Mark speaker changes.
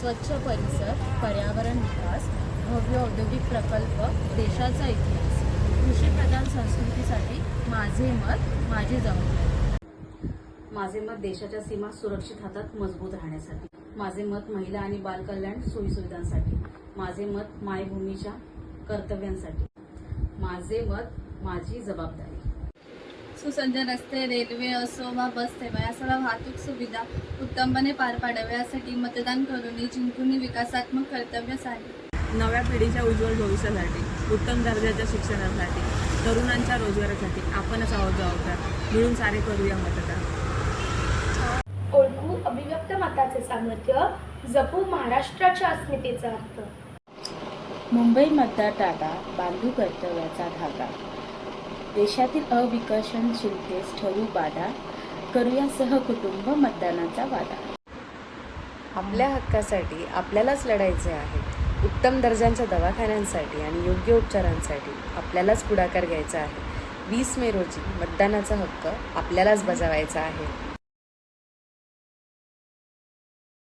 Speaker 1: स्वच्छ परिसर, पर्यावरण विकास, भव्य औद्योगिक प्रकल्प, देशाचा इतिहास, कृषीप्रधान संस्कृतीसाठी माझे मत, माझी जबाबदारी.
Speaker 2: माझे मत देशाच्या सीमा सुरक्षित हातात मजबूत राहण्यासाठी. माझे मत महिला आणि बालकल्याण सोयीसुविधांसाठी. माझे मत मायभूमीच्या कर्तव्यांसाठी. माझे मत माझी जबाबदारी.
Speaker 3: सुसज्ज रस्ते, रेल्वे असो वा बस सेवा या सर्व वाहतूक सुविधा उत्तमपणे पार पाडाव्या यासाठी मतदान करून जिंकून विकासात्मक कर्तव्य साधले.
Speaker 4: नव्या पिढीच्या उज्ज्वल भविष्यासाठी, उत्तम दर्जाच्या शिक्षणासाठी, तरुणांच्या रोजगारासाठी आपणच आहोत जबाबदार. मिळून सारे करूया मतदान.
Speaker 5: ओळखू अभिव्यक्त मताचे सामर्थ्य, जपू महाराष्ट्राच्या अस्मितेचा अर्थ.
Speaker 6: मुंबई मतदार टाटा, बांधू कर्तव्याचा धागा. देशातील अविकसनशीलतेस ठरू बाधा, करूया सहकुटुंब मतदानाचा वादा.
Speaker 7: आपल्या हक्कासाठी आपल्यालाच लढायचे आहे. उत्तम दर्जाच्या दवाखान्यांसाठी आणि योग्य उपचारांसाठी आपल्यालाच पुढाकार घ्यायचा आहे. 20 मे रोजी मतदानाचा हक्क आपल्यालाच बजावायचा आहे.